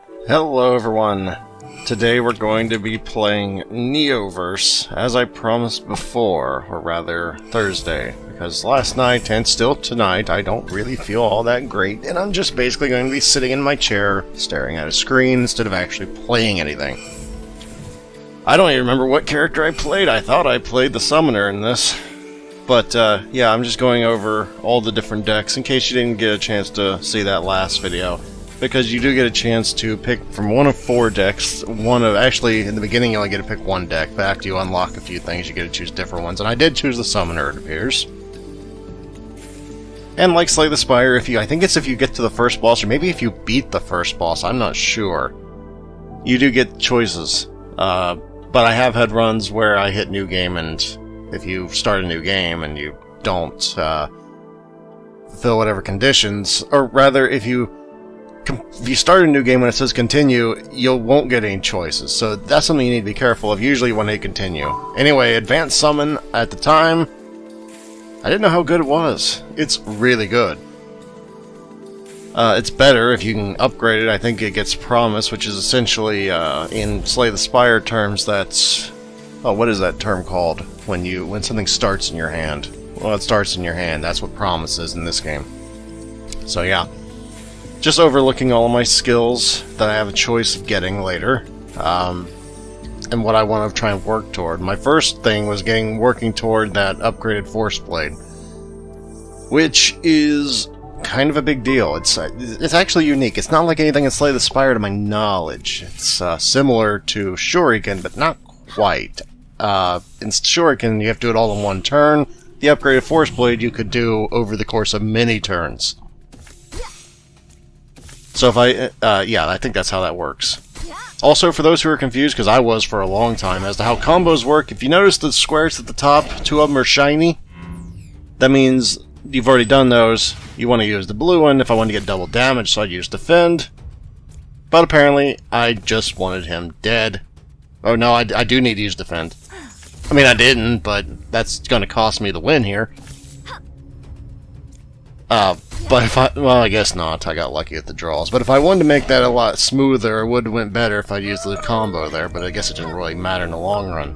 Hello everyone! Today we're going to be playing Neoverse, as I promised before, or rather Thursday, because last night and still tonight I don't really feel all that great, and I'm just basically going to be sitting in my chair, staring at a screen instead of actually playing anything. I don't even remember what character I played. I thought I played the Summoner in this. But, yeah, I'm just going over all the different decks in case you didn't get a chance to see that last video. Because you do get a chance to pick from one of 4 decks. Actually, in the beginning you only get to pick one deck, but after you unlock a few things you get to choose different ones. And I did choose the Summoner, it appears. And like Slay the Spire, I think it's if you get to the first boss, or maybe if you beat the first boss, I'm not sure. You do get choices. But I have had runs where I hit New Game, and if you start a new game and you don't fulfill whatever conditions, or rather, if you start a new game when it says continue, you won't get any choices. So that's something you need to be careful of, usually when they continue. Anyway, Advanced Summon, at the time, I didn't know how good it was. It's really good. It's better if you can upgrade it. I think it gets Promise, which is essentially, in Slay the Spire terms, that's... Oh, what is that term called? When something starts in your hand. Well, it starts in your hand. That's what Promise is in this game. So, yeah. Just overlooking all of my skills that I have a choice of getting later. And what I want to try and work toward. My first thing was working toward that upgraded Force Blade. Which is kind of a big deal. It's actually unique. It's not like anything in Slay the Spire to my knowledge. It's similar to Shuriken, but not quite. In Shuriken, you have to do it all in one turn. The upgraded Force Blade you could do over the course of many turns. So yeah, I think that's how that works. Also, for those who are confused, because I was for a long time, as to how combos work, if you notice the squares at the top, 2 of them are shiny, that means you've already done those. You want to use the blue one. If I want to get double damage, so I'd use Defend. But apparently, I just wanted him dead. Oh no, I do need to use Defend. I mean, I didn't, but that's going to cost me the win here. But well, I guess not. I got lucky at the draws. But if I wanted to make that a lot smoother, it would have went better if I used the combo there, but I guess it didn't really matter in the long run.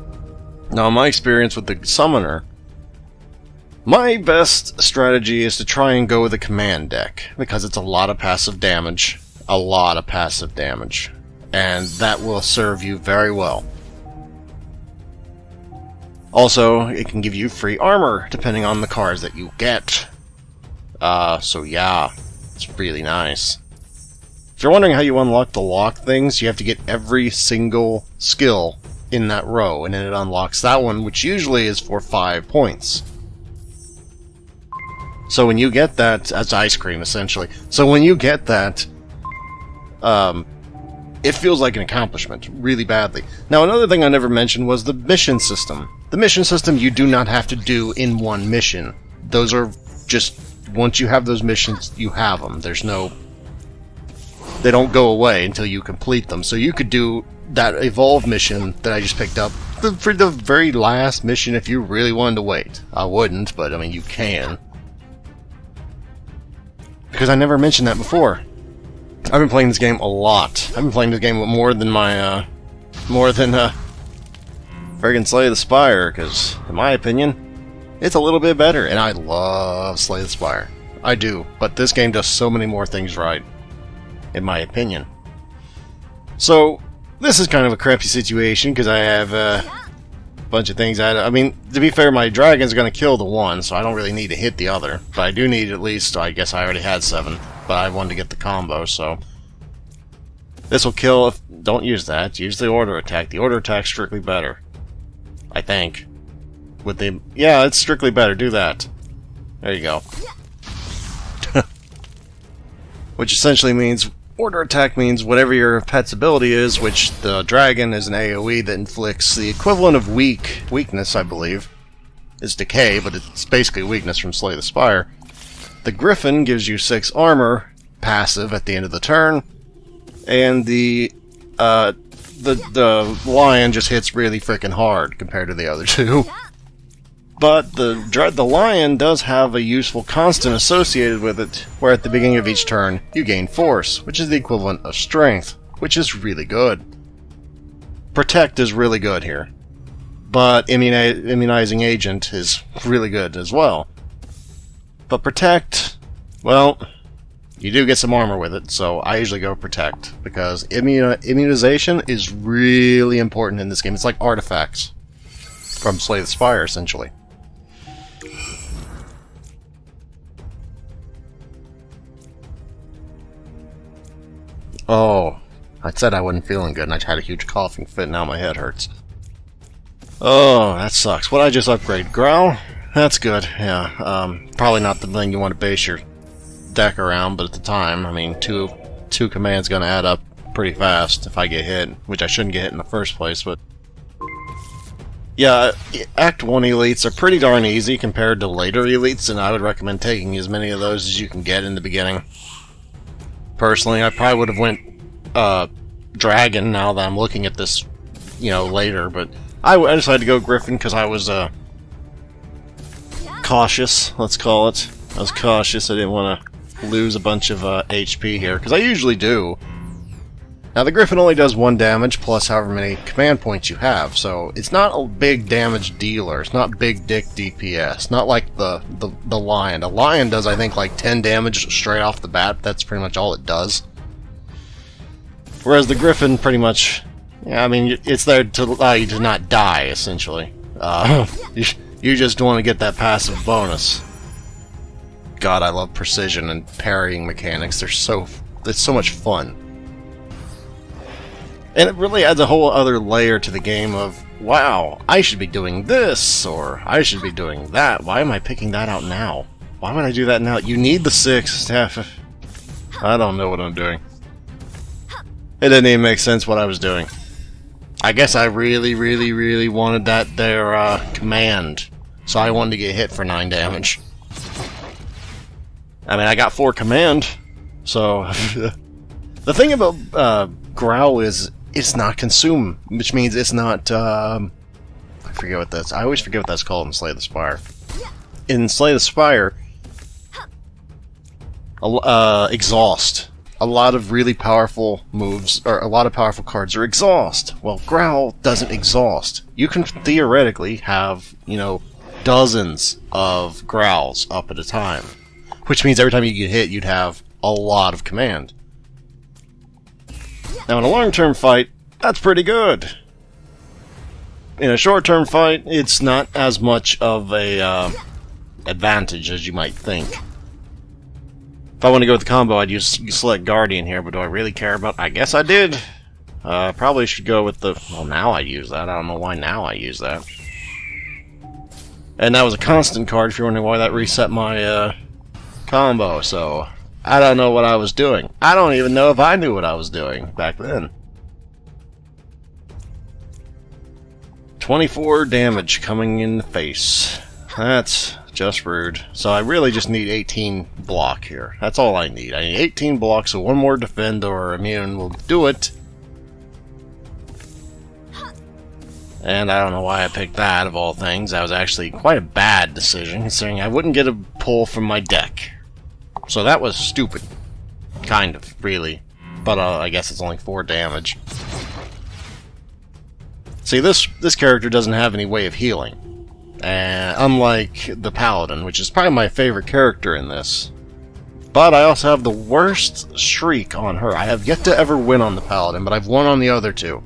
Now, in my experience with the Summoner, my best strategy is to try and go with a command deck, because it's a lot of passive damage. A lot of passive damage. And that will serve you very well. Also, it can give you free armor, depending on the cards that you get. So yeah, it's really nice. If you're wondering how you unlock the lock things, you have to get every single skill in that row, and then it unlocks that one, which usually is for 5 points. So when you get that, that's ice cream, essentially. So when you get that, it feels like an accomplishment, really badly. Now, another thing I never mentioned was the mission system. The mission system you do not have to do in one mission. Those are just... Once you have those missions, you have them. There's no... They don't go away until you complete them. So you could do that Evolve mission that I just picked up for the very last mission if you really wanted to wait. I wouldn't, but I mean, you can. Because I never mentioned that before. I've been playing this game a lot. I've been playing this game more than friggin' Slay the Spire, because, in my opinion, it's a little bit better, and I love Slay the Spire. I do, but this game does so many more things right, in my opinion. So, this is kind of a crappy situation, because I have a bunch of things. I mean, to be fair, my dragon's going to kill the one, so I don't really need to hit the other. But I do need at least, I guess I already had 7, but I wanted to get the combo, so... This will kill if... Don't use that, use the Order Attack. The Order Attack's strictly better. I think. Yeah, it's strictly better. Do that. There you go. Which essentially means... Order Attack means whatever your pet's ability is, which the dragon is an AoE that inflicts the equivalent of weakness, I believe. Is decay, but it's basically weakness from Slay the Spire. The Gryphon gives you 6 armor, passive at the end of the turn, and the lion just hits really freaking hard compared to the other two. But the lion does have a useful constant associated with it, where at the beginning of each turn, you gain force, which is the equivalent of strength. which is really good. Protect is really good here. But Immunizing Agent is really good as well. But Protect, well, you do get some armor with it, so I usually go Protect, because immunization is really important in this game. It's like artifacts from Slay the Spire, essentially. Oh, I said I wasn't feeling good, and I had a huge coughing fit, and now my head hurts. Oh, that sucks. What I just upgrade? Growl? That's good, yeah. Probably not the thing you want to base your deck around, but at the time, I mean, two commands gonna add up pretty fast if I get hit, which I shouldn't get hit in the first place, but... Yeah, Act 1 elites are pretty darn easy compared to later elites, and I would recommend taking as many of those as you can get in the beginning. Personally, I probably would have went Dragon now that I'm looking at this, you know, later, but I decided to go Gryphon because I was cautious, let's call it. I was cautious. I didn't want to lose a bunch of HP here, because I usually do. Now, the Gryphon only does 1 damage plus however many command points you have, so it's not a big damage dealer. It's not big dick DPS. Not like the Lion. The Lion does, I think, like 10 damage straight off the bat. That's pretty much all it does. Whereas the Gryphon pretty much... Yeah, I mean, it's there to allow you to not die, essentially. You just want to get that passive bonus. God, I love precision and parrying mechanics. It's so much fun. And it really adds a whole other layer to the game of, wow, I should be doing this, or I should be doing that. Why am I picking that out now? Why would I do that now? You need the 6. I don't know what I'm doing. It didn't even make sense what I was doing. I guess I really, really, really wanted that there command, so I wanted to get hit for 9 damage. I mean, I got 4 command, so... The thing about Growl is it's not consume, which means it's not, I forget what that's... I always forget what that's called in Slay the Spire. In Slay the Spire, Exhaust. A lot of really powerful moves, or a lot of powerful cards are exhaust. Well, Growl doesn't exhaust. You can theoretically have, you know, dozens of Growls up at a time. Which means every time you get hit, you'd have a lot of command. Now, in a long-term fight, that's pretty good. In a short-term fight, it's not as much of a advantage as you might think. If I want to go with the combo, I'd select Guardian here, but do I really care about... I guess I did. Probably should go with the... Well, now I use that. I don't know why now I use that. And that was a constant card, if you're wondering why that reset my combo, so... I don't know what I was doing. I don't even know if I knew what I was doing back then. 24 damage coming in the face. That's just rude. So I really just need 18 block here. That's all I need. I need 18 block, so one more defend or immune will do it. And I don't know why I picked that, of all things. That was actually quite a bad decision, considering I wouldn't get a pull from my deck. So that was stupid. Kind of, really. But I guess it's only 4 damage. See, this character doesn't have any way of healing. Unlike the Paladin, which is probably my favorite character in this. But I also have the worst streak on her. I have yet to ever win on the Paladin, but I've won on the other 2.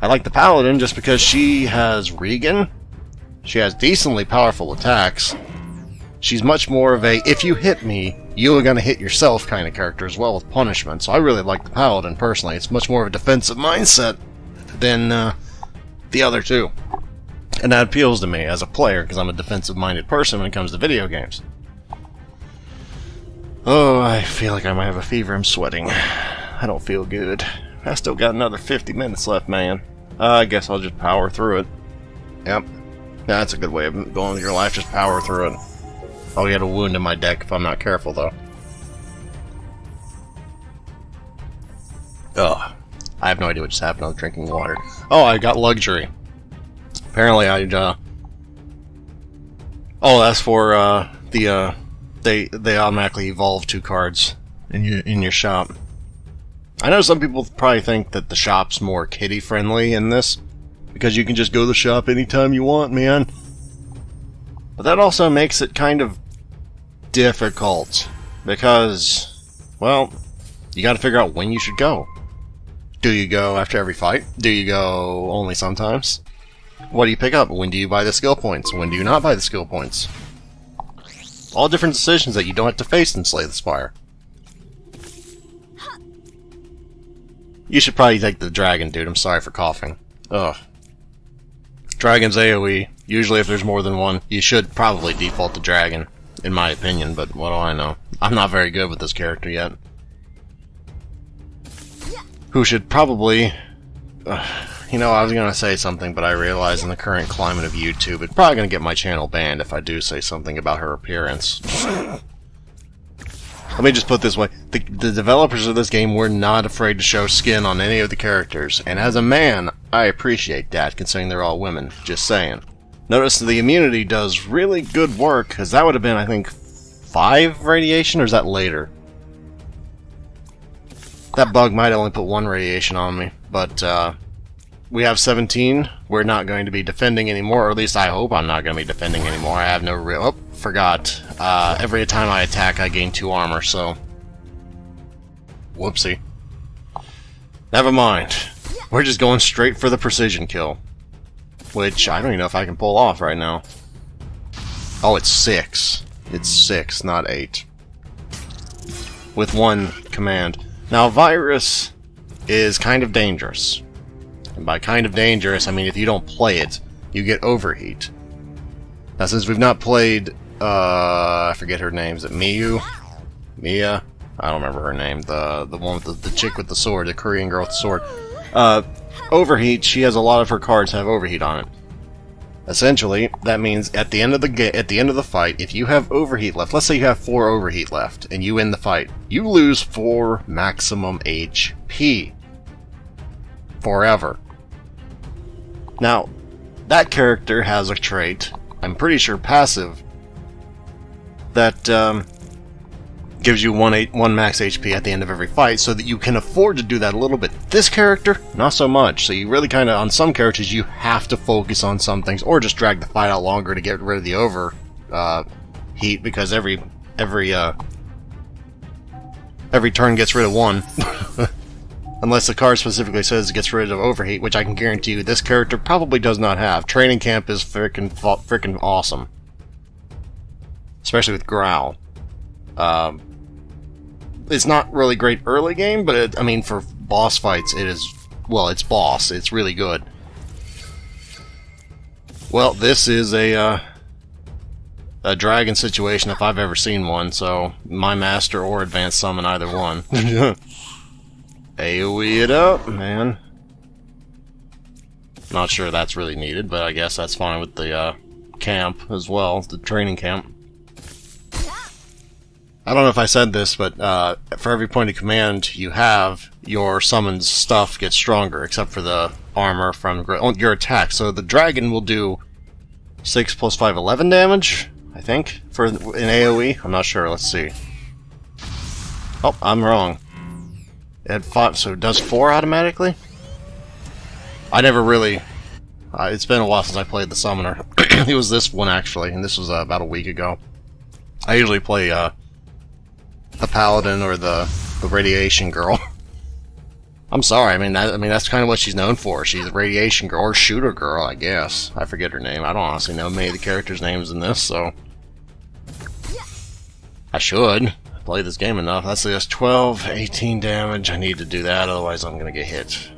I like the Paladin just because she has Regen. She has decently powerful attacks. She's much more of a, if you hit me, you're gonna hit yourself kind of character as well with punishment. So I really like the Paladin personally. It's much more of a defensive mindset than the other 2. And that appeals to me as a player, because I'm a defensive-minded person when it comes to video games. Oh, I feel like I might have a fever. I'm sweating. I don't feel good. I still got another 50 minutes left, man. I guess I'll just power through it. Yep. That's a good way of going with your life, just power through it. I'll get a wound in my deck if I'm not careful, though. Ugh. I have no idea what just happened. I was drinking water. Oh, I got luxury. Apparently, oh, that's for, they automatically evolve 2 cards in your shop. I know some people probably think that the shop's more kiddie-friendly in this, because you can just go to the shop anytime you want, man. But that also makes it kind of difficult, because, well, you gotta figure out when you should go. Do you go after every fight? Do you go only sometimes? What do you pick up? When do you buy the skill points? When do you not buy the skill points? All different decisions that you don't have to face in Slay the Spire. You should probably take the dragon, dude. I'm sorry for coughing. Ugh. Dragon's AoE. Usually if there's more than one, you should probably default to dragon, in my opinion, but what do I know? I'm not very good with this character yet. Who should probably... you know, I was gonna say something, but I realize in the current climate of YouTube, it's probably gonna get my channel banned if I do say something about her appearance. Let me just put it this way. The developers of this game were not afraid to show skin on any of the characters, and as a man, I appreciate that, considering they're all women. Just saying. Notice the immunity does really good work, because that would have been, I think, 5 radiation, or is that later? That bug might only put 1 radiation on me, but we have 17. We're not going to be defending anymore, or at least I hope I'm not going to be defending anymore. I have no real... Oh, forgot. Every time I attack, I gain 2 armor, so... Whoopsie. Never mind. We're just going straight for the precision kill. Which, I don't even know if I can pull off right now. Oh, it's 6. It's 6, not 8. With 1 command. Now, Virus is kind of dangerous. And by kind of dangerous, I mean if you don't play it, you get overheat. Now, since we've not played, I forget her name. Is it Miyu? Mia? I don't remember her name. The one with the chick with the sword, the Korean girl with the sword. Overheat. She has a lot of her cards have overheat on it. Essentially, that means at the end of the fight, if you have overheat left, let's say you have 4 overheat left, and you win the fight, you lose 4 maximum HP. Forever. Now, that character has a trait, I'm pretty sure passive, that gives you 1 max HP at the end of every fight, so that you can afford to do that a little bit. This character, not so much. So you really kind of, on some characters, you have to focus on some things, or just drag the fight out longer to get rid of the overheat, because every turn gets rid of 1. Unless the card specifically says it gets rid of overheat, which I can guarantee you this character probably does not have. Training Camp is frickin' awesome. Especially with Growl. It's not really great early game, but I mean, for boss fights, it is... Well, it's boss. It's really good. Well, this is a dragon situation if I've ever seen one, so my master or advanced summon either one. AoE it up, man. Not sure that's really needed, but I guess that's fine with the camp as well, the training camp. I don't know if I said this, but for every point of command you have, your summoned stuff gets stronger, except for the armor from your attack. So the dragon will do 6 plus 5, 11 damage, I think, for an AoE. I'm not sure, let's see. Oh, I'm wrong. It 5, so it does 4 automatically? I never really... it's been a while since I played the Summoner. It was this one, actually, and this was about a week ago. I usually play the Paladin or the Radiation Girl. I'm sorry, I mean that's kind of what she's known for. She's a Radiation Girl, or Shooter Girl, I guess. I forget her name. I don't honestly know many of the characters' names in this, so... I should play this game enough. That's 12, 18 damage. I need to do that, otherwise I'm gonna get hit.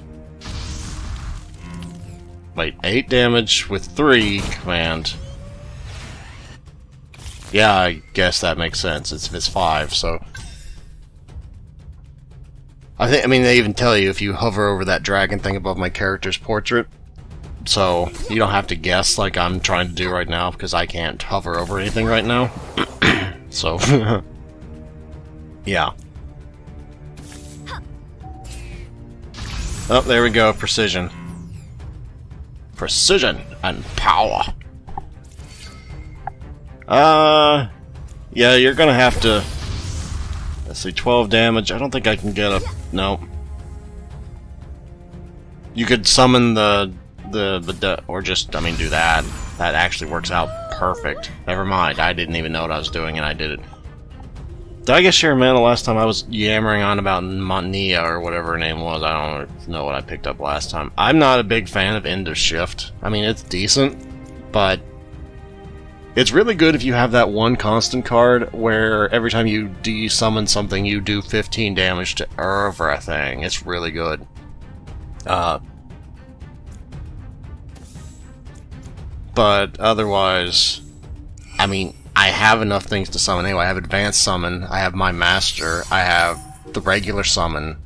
Wait, 8 damage with 3 command. Yeah, I guess that makes sense. It's 5, so... I mean, they even tell you if you hover over that dragon thing above my character's portrait, so you don't have to guess like I'm trying to do right now, because I can't hover over anything right now. So... yeah. Oh, there we go, precision. Precision and power. Yeah, you're gonna have to... Let's see, 12 damage. I don't think I can get up... No. You could summon or just, I mean, do that. That actually works out perfect. Never mind, I didn't even know what I was doing and I did it. Did I get share mana last time? I was yammering on about Nia or whatever her name was. I don't know what I picked up last time. I'm not a big fan of End of Shift. I mean, it's decent, but it's really good if you have that one constant card where every time you de-summon something, you do 15 damage to everything. It's really good. But otherwise, I mean, I have enough things to summon anyway. I have Advanced Summon, I have my Master, I have the regular Summon.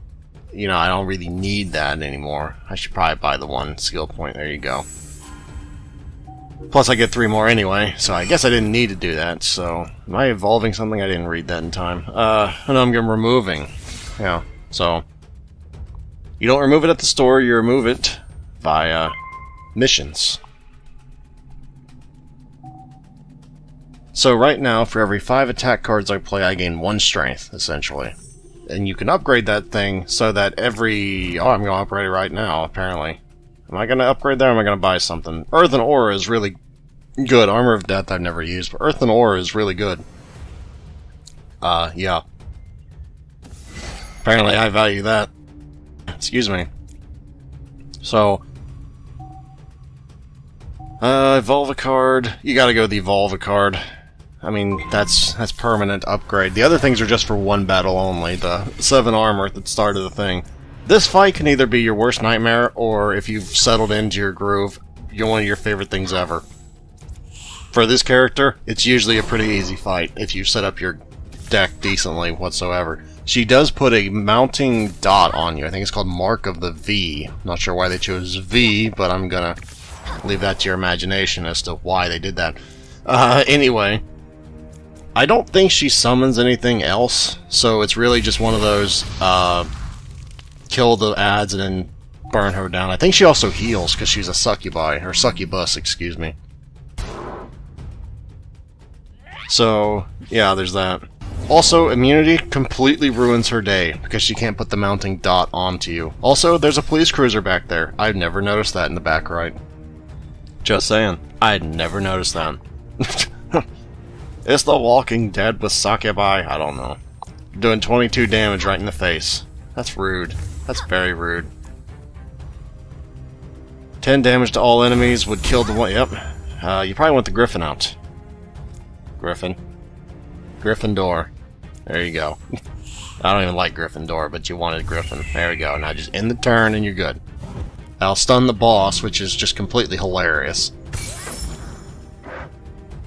You know, I don't really need that anymore. I should probably buy the one skill point. There you go. Plus I get 3 more anyway, so I guess I didn't need to do that. So, am I evolving something? I didn't read that in time. No, I'm removing. Yeah, so you don't remove it at the store, you remove it via missions. So right now, for every 5 attack cards I play, I gain 1 strength, essentially. And you can upgrade that thing so that every... Oh, I'm going to upgrade it right now, apparently. Am I going to upgrade that or am I going to buy something? Earth and Aura is really good. Armor of Death I've never used, but Earth and Aura is really good. Yeah. Apparently I value that. Excuse me. So... evolve a card. You gotta go the evolve a card. I mean, that's permanent upgrade. The other things are just for 1 battle only. The 7 armor at the start of the thing. This fight can either be your worst nightmare, or if you've settled into your groove, one of your favorite things ever. For this character, it's usually a pretty easy fight if you set up your deck decently whatsoever. She does put a mounting dot on you. I think it's called Mark of the V. Not sure why they chose V, but I'm gonna leave that to your imagination as to why they did that. Anyway, I don't think she summons anything else, so it's really just one of those, kill the ads and then burn her down. I think she also heals, because she's a succubi, or succubus, excuse me. So, yeah, there's that. Also, immunity completely ruins her day, because she can't put the mounting dot onto you. Also, there's a police cruiser back there. I've never noticed that in the back right. Just saying. I'd never noticed that. It's the Walking Dead with succubi. I don't know. Doing 22 damage right in the face. That's rude. That's very rude. 10 damage to all enemies would kill the one... Yep. You probably want the Gryphon out. Gryphon. Gryffindor. There you go. I don't even like Gryffindor, but you wanted Gryphon. There we go. Now just end the turn and you're good. I'll stun the boss, which is just completely hilarious.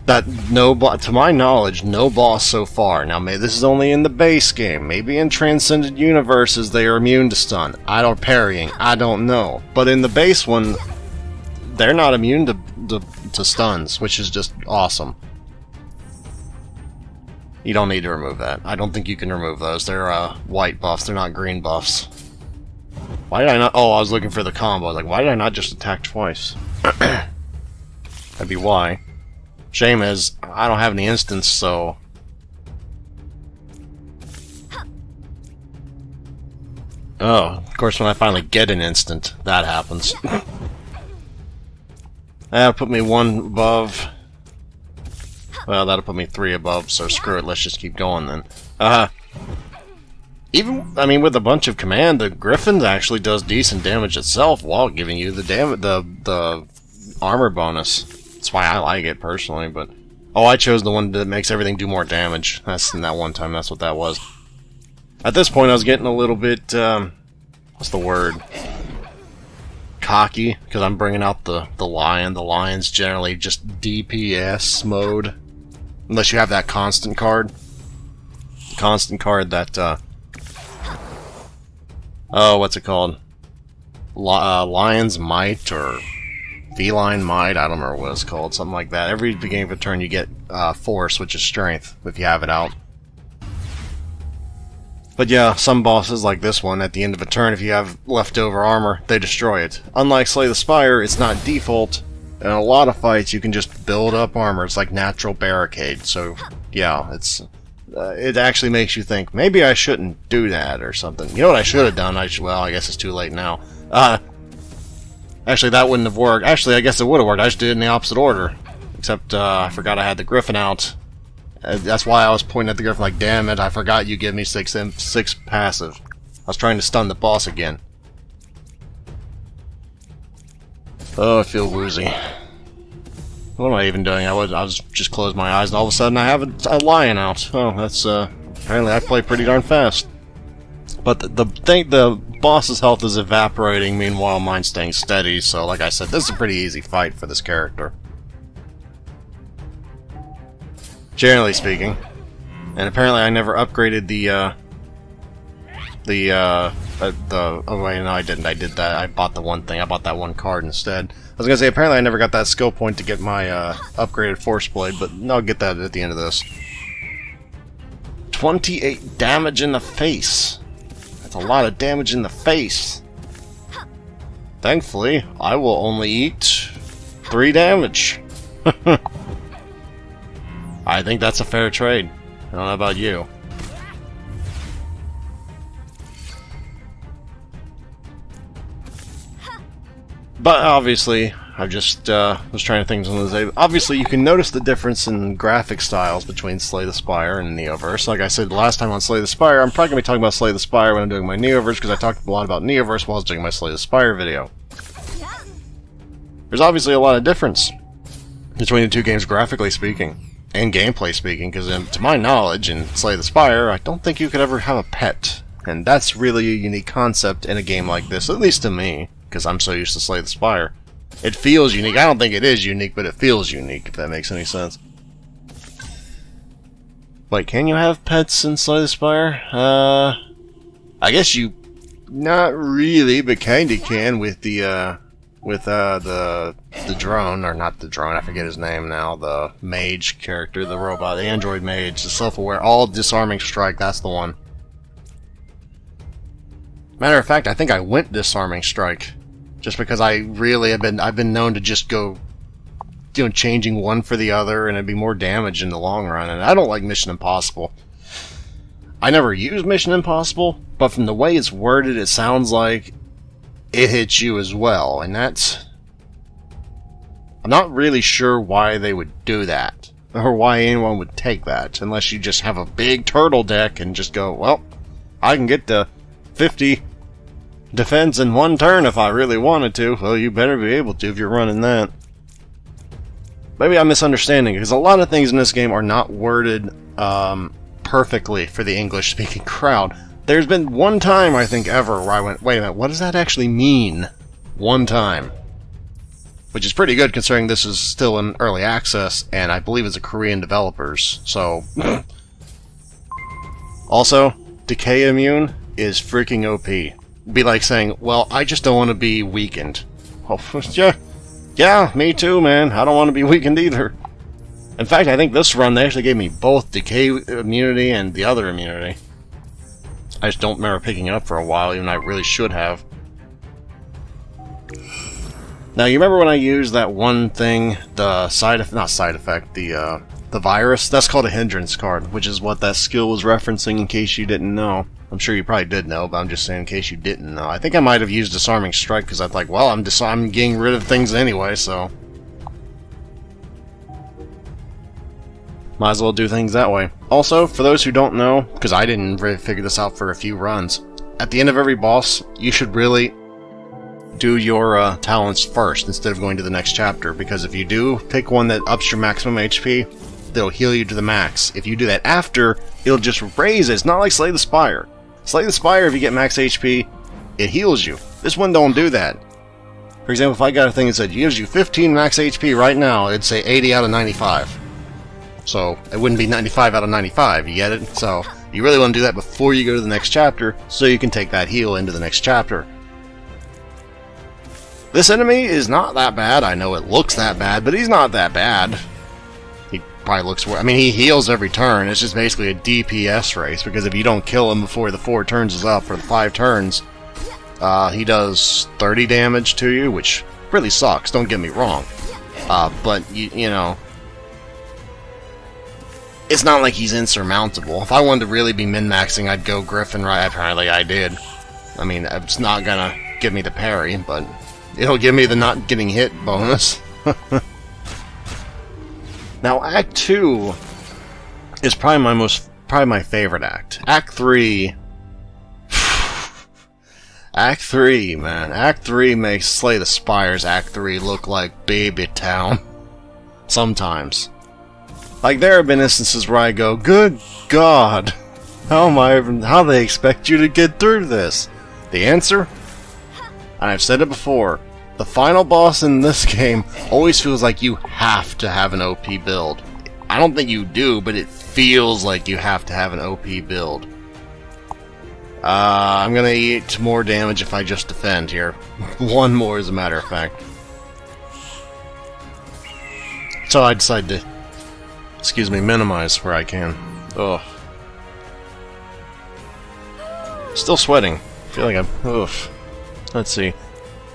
To my knowledge, no boss so far. Now, this is only in the base game. Maybe in Transcended Universes they are immune to stun. Parrying. I don't know. But in the base one, they're not immune to stuns, which is just awesome. You don't need to remove that. I don't think you can remove those. They're white buffs. They're not green buffs. Why did I not... Oh, I was looking for the combo. I was like, why did I not just attack twice? That'd be why. Shame is, I don't have any instants, so... Oh, of course when I finally get an instant, that happens. That'll put me 1 above. Well, that'll put me 3 above, so screw it, let's just keep going then. Even, I mean, with a bunch of command, the Gryphon actually does decent damage itself while giving you the armor bonus. That's why I like it, personally, but... Oh, I chose the one that makes everything do more damage. That's in that one time, that's what that was. At this point, I was getting a little bit, what's the word? Cocky, because I'm bringing out the lion. The lion's generally just DPS mode. Unless you have that constant card. Constant card that, oh, what's it called? Lion's Might, or... Feline Might, I don't remember what it's called, something like that. Every beginning of a turn you get Force, which is Strength, if you have it out. But yeah, some bosses, like this one, at the end of a turn, if you have leftover armor, they destroy it. Unlike Slay the Spire, it's not default. In a lot of fights, you can just build up armor. It's like natural barricade, so yeah, it actually makes you think, maybe I shouldn't do that, or something. You know what I should have done? Well, I guess it's too late now. Actually, that wouldn't have worked. Actually, I guess it would have worked. I just did it in the opposite order. Except, I forgot I had the gryphon out. That's why I was pointing at the gryphon like, damn it, I forgot you give me 6 passive. I was trying to stun the boss again. Oh, I feel woozy. What am I even doing? I was just closed my eyes and all of a sudden I have a lion out. Oh, that's, apparently I play pretty darn fast. But the boss's health is evaporating, meanwhile mine's staying steady, so like I said, this is a pretty easy fight for this character. Generally speaking. And apparently I never upgraded oh wait, no I didn't. I did that. I bought the one thing. I bought that one card instead. I was gonna say, apparently I never got that skill point to get my upgraded Force Blade, but I'll get that at the end of this. 28 damage in the face. That's a lot of damage in the face. Thankfully, I will only eat 3 damage. I think that's a fair trade. I don't know about you. But obviously, I just was trying to think of something. Obviously, you can notice the difference in graphic styles between Slay the Spire and Neoverse. Like I said last time on Slay the Spire, I'm probably going to be talking about Slay the Spire when I'm doing my Neoverse, because I talked a lot about Neoverse while I was doing my Slay the Spire video. There's obviously a lot of difference between the two games, graphically speaking, and gameplay speaking, because to my knowledge, in Slay the Spire, I don't think you could ever have a pet. And that's really a unique concept in a game like this, at least to me, because I'm so used to Slay the Spire. It feels unique. I don't think it is unique, but it feels unique, if that makes any sense. Wait, can you have pets in Slay the Spire? I guess you... not really, but kinda can with the drone, or not the drone, I forget his name now, the mage character, the robot, the android mage, the self-aware, all disarming strike, that's the one. Matter of fact, I think I went disarming strike, just because I've been known to just go, changing one for the other, and it'd be more damage in the long run, and I don't like Mission Impossible. I never used Mission Impossible, but from the way it's worded, it sounds like it hits you as well, and that's... I'm not really sure why they would do that, or why anyone would take that, unless you just have a big turtle deck and just go, well, I can get to 50 defense in one turn if I really wanted to. Well, you better be able to if you're running that. Maybe I'm misunderstanding, because a lot of things in this game are not worded perfectly for the English-speaking crowd. There's been one time, I think, ever where I went, wait a minute, what does that actually mean? One time. Which is pretty good, considering this is still in early access, and I believe it's a Korean developers, so... Also, decay immune is freaking OP. It'd be like saying, well, I just don't want to be weakened. Oh, yeah, me too, man. I don't want to be weakened either. In fact, I think this run, they actually gave me both decay immunity and the other immunity. I just don't remember picking it up for a while, even though I really should have. Now, you remember when I used that one thing, the the virus? That's called a hindrance card, which is what that skill was referencing, in case you didn't know. I'm sure you probably did know, but I'm just saying in case you didn't know. I think I might have used disarming strike, because I thought, well, I'm getting rid of things anyway, so... might as well do things that way. Also, for those who don't know, because I didn't really figure this out for a few runs, at the end of every boss, you should really do your talents first instead of going to the next chapter, because if you do pick one that ups your maximum HP, they'll heal you to the max. If you do that after, it'll just raise it. It's not like Slay the Spire. Slay the Spire, if you get max HP, it heals you. This one don't do that. For example, if I got a thing that said, gives you 15 max HP right now, it'd say 80 out of 95. So, it wouldn't be 95 out of 95, you get it? So, you really want to do that before you go to the next chapter, so you can take that heal into the next chapter. This enemy is not that bad. I know it looks that bad, but he's not that bad. He probably looks worse. I mean, he heals every turn. It's just basically a DPS race, because if you don't kill him before the 4 turns is up, or the 5 turns, he does 30 damage to you, which really sucks, don't get me wrong. But, you know... it's not like he's insurmountable. If I wanted to really be min-maxing, I'd go Gryphon right. Apparently I did. I mean, it's not gonna give me the parry, but It'll give me the not getting hit bonus. Now, Act 2 is probably my favorite act. Act 3... Act 3, man. Act 3 makes Slay the Spires Act 3 look like Baby Town. Sometimes. Like, there have been instances where I go, good God, how they expect you to get through this? The answer? And I've said it before, the final boss in this game always feels like you have to have an OP build. I don't think you do, but it feels like you have to have an OP build. I'm gonna eat more damage if I just defend here. One more, as a matter of fact. So I decide to, minimize where I can. Ugh. Still sweating. I feel like oof. Let's see.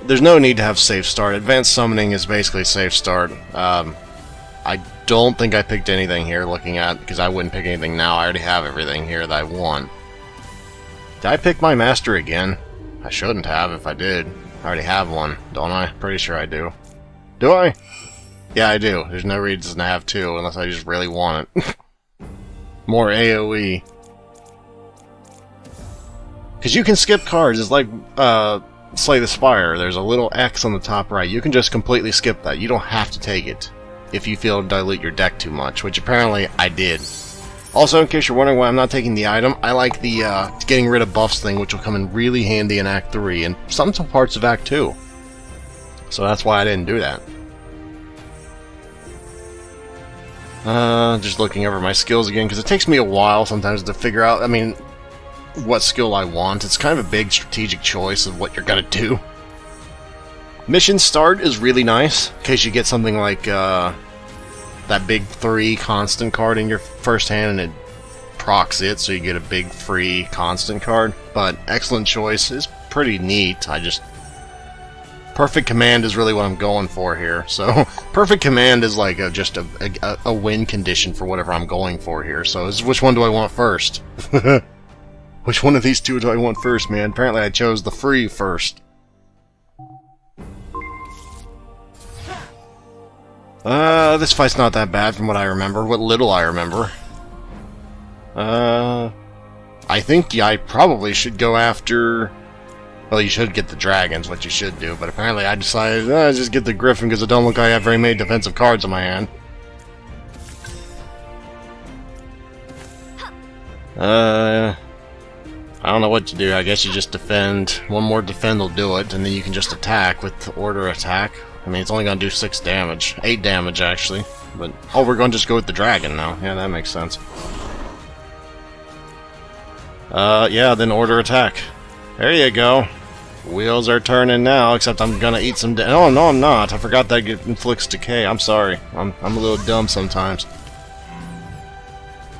There's no need to have safe start. Advanced summoning is basically safe start. I don't think I picked anything here looking at, because I wouldn't pick anything now. I already have everything here that I want. Did I pick my master again? I shouldn't have if I did. I already have one, don't I? Pretty sure I do. Do I? Yeah, I do. There's no reason to have two unless I just really want it. More AoE. Because you can skip cards. It's like Slay the Spire. There's a little X on the top right. You can just completely skip that. You don't have to take it if you feel to dilute your deck too much, which apparently I did. Also, in case you're wondering why I'm not taking the item, I like the getting rid of buffs thing, which will come in really handy in Act 3 and some parts of Act 2. So that's why I didn't do that. Just looking over my skills again, because it takes me a while sometimes to figure out, what skill I want. It's kind of a big strategic choice of what you're gonna do. Mission start is really nice, in case you get something like, that big 3 constant card in your first hand and it procs it, so you get a big free constant card. But excellent choice is pretty neat. Perfect command is really what I'm going for here. So perfect command is like just a win condition for whatever I'm going for here. So which one do I want first? Which one of these two do I want first, man? Apparently I chose the free first. This fight's not that bad from what I remember. What little I remember. I think I probably should go after... Well, you should get the dragons, what you should do, but apparently I decided, just get the gryphon because it don't look like I have very many defensive cards in my hand. I don't know what to do. I guess you just defend. One more defend will do it, and then you can just attack with order attack. It's only gonna do 6 damage. 8 damage, actually. But, oh, we're gonna just go with the dragon now. Yeah, that makes sense. Yeah, then order attack. There you go. Wheels are turning now, except I'm gonna eat some oh, no, I'm not. I forgot that it inflicts decay. I'm sorry. I'm a little dumb sometimes.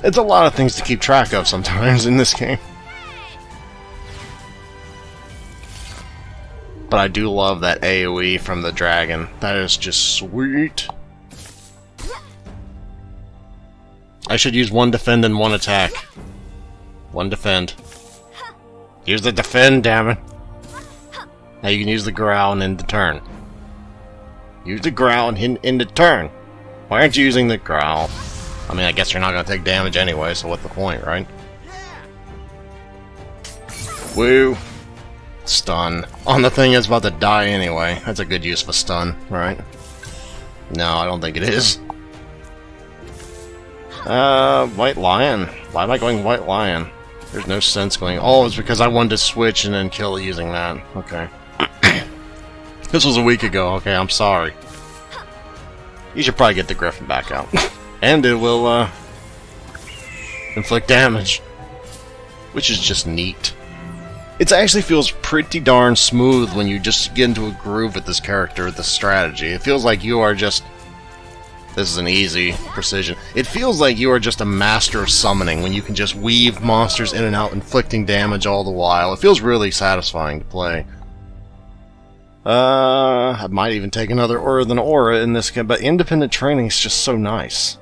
It's a lot of things to keep track of sometimes in this game. But I do love that AoE from the dragon. That is just sweet. I should use 1 defend and 1 attack. 1 defend. Use the defend, damn it. Now you can use the growl and end the turn. Use the growl and end the turn. Why aren't you using the growl? I guess you're not gonna take damage anyway, so what's the point, right? Woo. Stun. On the thing that's about to die anyway. That's a good use of a stun, right? No, I don't think it is. White Lion. Why am I going White Lion? There's no sense going... Oh, it's because I wanted to switch and then kill using that. Okay. This was a week ago. Okay, I'm sorry. You should probably get the Gryphon back out. And it will, inflict damage. Which is just neat. It actually feels pretty darn smooth when you just get into a groove with this character, with this strategy. It feels like you are just... This is an easy precision. It feels like you are just a master of summoning when you can just weave monsters in and out, inflicting damage all the while. It feels really satisfying to play. I might even take another Aura than Aura in this game, but independent training is just so nice.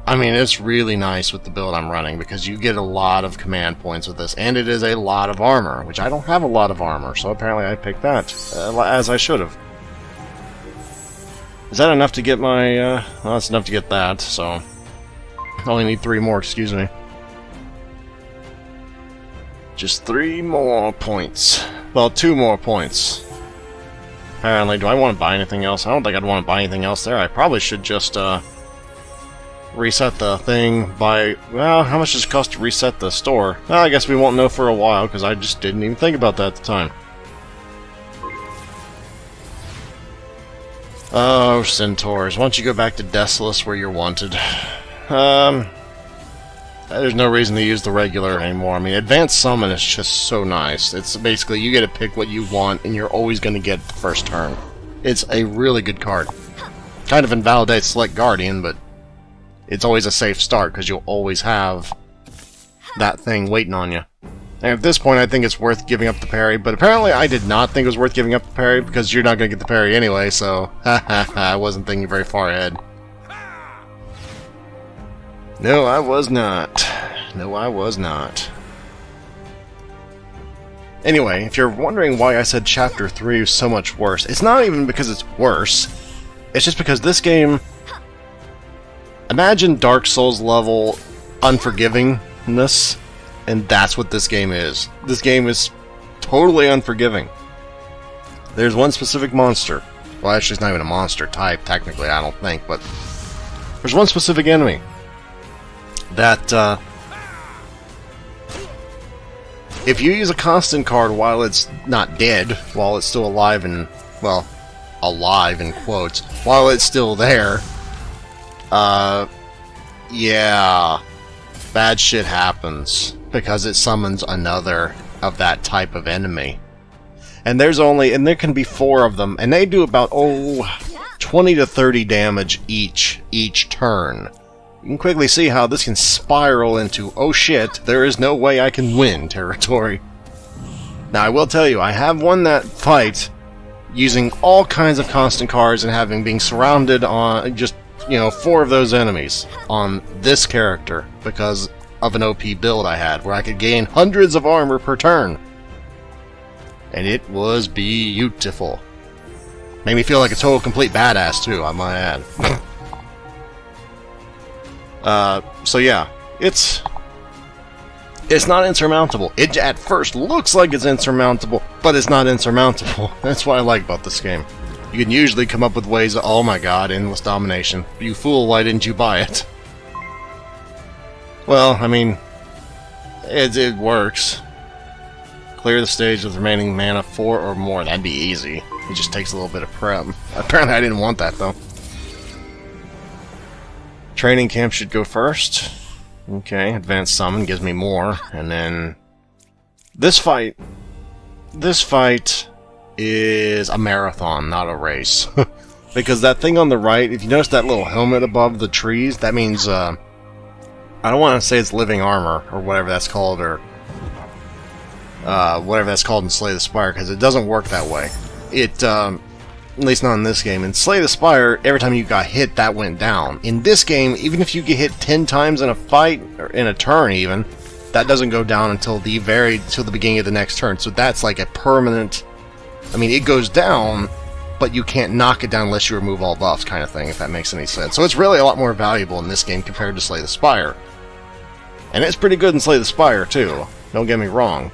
It's really nice with the build I'm running, because you get a lot of command points with this, and it is a lot of armor, which I don't have a lot of armor, so apparently I picked that, as I should have. Is that enough to get my, well, that's enough to get that, so... I only need 3 more, excuse me. Just 3 more points. Well, 2 more points. Apparently, do I want to buy anything else? I don't think I'd want to buy anything else there. I probably should just, reset the thing by... Well, how much does it cost to reset the store? Well, I guess we won't know for a while, because I just didn't even think about that at the time. Oh, Centaurs. Why don't you go back to Desolus where you're wanted? There's no reason to use the regular anymore. I mean, Advanced Summon is just so nice. It's basically, you get to pick what you want, and you're always going to get the first turn. It's a really good card. Kind of invalidates Select Guardian, but it's always a safe start, because you'll always have that thing waiting on you. And at this point, I think it's worth giving up the parry, but apparently I did not think it was worth giving up the parry, because you're not going to get the parry anyway, so I wasn't thinking very far ahead. No, I was not. No, I was not. Anyway, if you're wondering why I said Chapter 3 was so much worse, it's not even because it's worse. It's just because this game... Imagine Dark Souls level unforgivingness, and that's what this game is. This game is totally unforgiving. There's one specific monster. Well, actually, it's not even a monster type, technically, I don't think, but... There's one specific enemy that, if you use a constant card while it's not dead, while it's still alive and, well, alive in quotes, while it's still there, yeah, bad shit happens, because it summons another of that type of enemy. And there can be 4 of them, and they do about, 20 to 30 damage each turn. You can quickly see how this can spiral into, oh shit, there is no way I can win territory. Now, I will tell you, I have won that fight using all kinds of constant cards and being surrounded on just, 4 of those enemies on this character because of an OP build I had, where I could gain hundreds of armor per turn. And it was beautiful. Made me feel like a total complete badass, too, I might add. So yeah, it's not insurmountable. It at first looks like it's insurmountable, but it's not insurmountable. That's what I like about this game. You can usually come up with ways of, oh my god, endless domination. You fool, why didn't you buy it? Well, I mean, it works. Clear the stage with remaining mana 4 or more. That'd be easy. It just takes a little bit of prep. Apparently I didn't want that, though. Training camp should go first. Okay, Advanced Summon gives me more. And then... This fight is a marathon, not a race. Because that thing on the right, if you notice that little helmet above the trees, that means, I don't want to say it's living armor, or whatever that's called, or... whatever that's called in Slay the Spire, because it doesn't work that way. At least not in this game. In Slay the Spire, every time you got hit, that went down. In this game, even if you get hit 10 times in a fight, or in a turn even, that doesn't go down until the beginning of the next turn. So that's like a permanent... I mean, it goes down, but you can't knock it down unless you remove all buffs, kind of thing, if that makes any sense. So it's really a lot more valuable in this game compared to Slay the Spire. And it's pretty good in Slay the Spire, too. Don't get me wrong.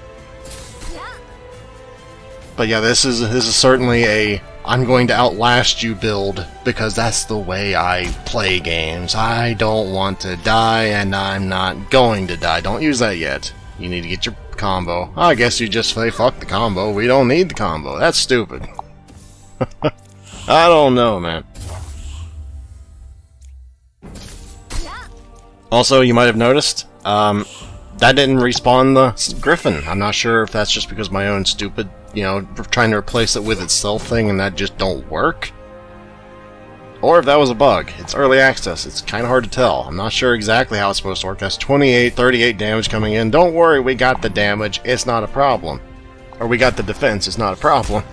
But yeah, this is certainly a I'm going to outlast you build, because that's the way I play games. I don't want to die, and I'm not going to die. Don't use that yet. You need to get your combo. I guess you just say, fuck the combo. We don't need the combo. That's stupid. I don't know, man. Also, you might have noticed, that didn't respawn the Gryphon. I'm not sure if that's just because my own stupid, trying to replace it with itself thing and that just don't work. Or if that was a bug. It's early access. It's kind of hard to tell. I'm not sure exactly how it's supposed to work. That's 28, 38 damage coming in. Don't worry, we got the damage. It's not a problem. Or we got the defense. It's not a problem.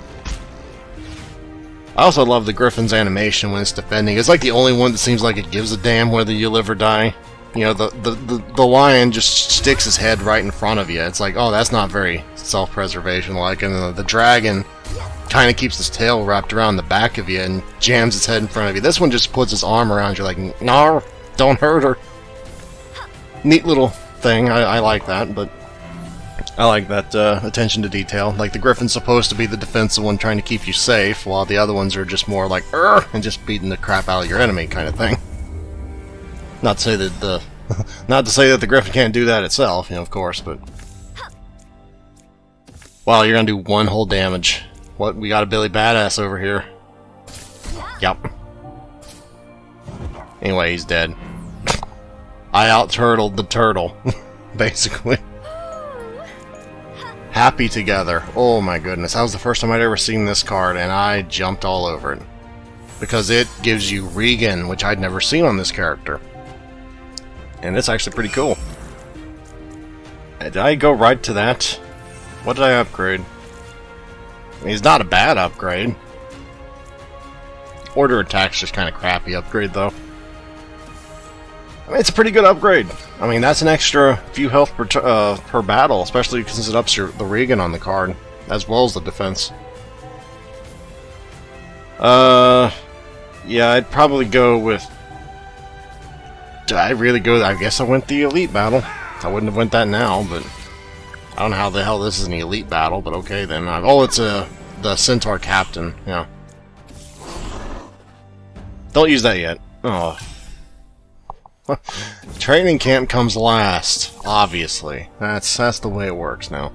I also love the Gryphon's animation when it's defending. It's like the only one that seems like it gives a damn whether you live or die. The lion just sticks his head right in front of you. It's like, oh, that's not very self-preservation-like. And the dragon kind of keeps his tail wrapped around the back of you and jams his head in front of you. This one just puts his arm around you like, no, don't hurt her. Neat little thing. I like that, but I like that attention to detail. Like, the Gryphon's supposed to be the defensive one trying to keep you safe, while the other ones are just more like, and just beating the crap out of your enemy kind of thing. Not to say that the not to say that the Gryphon can't do that itself, you know, of course, but wow, you're gonna do one whole damage. What? We got a Billy Badass over here. Yep. Anyway, he's dead. I out-turtled the turtle, basically. Happy Together. Oh my goodness, that was the first time I'd ever seen this card, and I jumped all over it. Because it gives you regen, which I'd never seen on this character. And it's actually pretty cool. Did I go right to that? What did I upgrade? I mean, it's not a bad upgrade. Order Attack's just kind of crappy upgrade, though. I mean, it's a pretty good upgrade. I mean, that's an extra few health per battle, especially since it ups the regen on the card, as well as the defense. Yeah, I'd probably go with... Did I really go... I guess I went the Elite Battle. I wouldn't have went that now, but... I don't know how the hell this is an Elite Battle, but okay then. Oh, it's the Centaur Captain, yeah. Don't use that yet. Oh. Training camp comes last, obviously. That's the way it works now.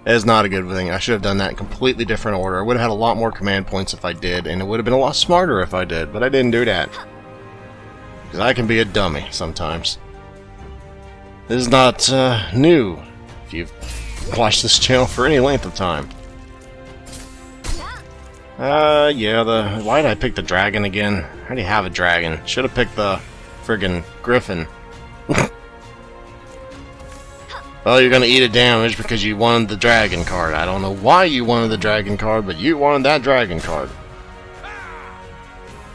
It's not a good thing. I should have done that in completely different order. I would have had a lot more command points if I did, and it would have been a lot smarter if I did, but I didn't do that. Because I can be a dummy sometimes. This is not new, if you've watched this channel for any length of time. Yeah, why did I pick the dragon again? I already have a dragon. Should have picked the friggin' Gryphon. Well, you're gonna eat a damage because you wanted the dragon card. I don't know why you wanted the dragon card, but you wanted that dragon card.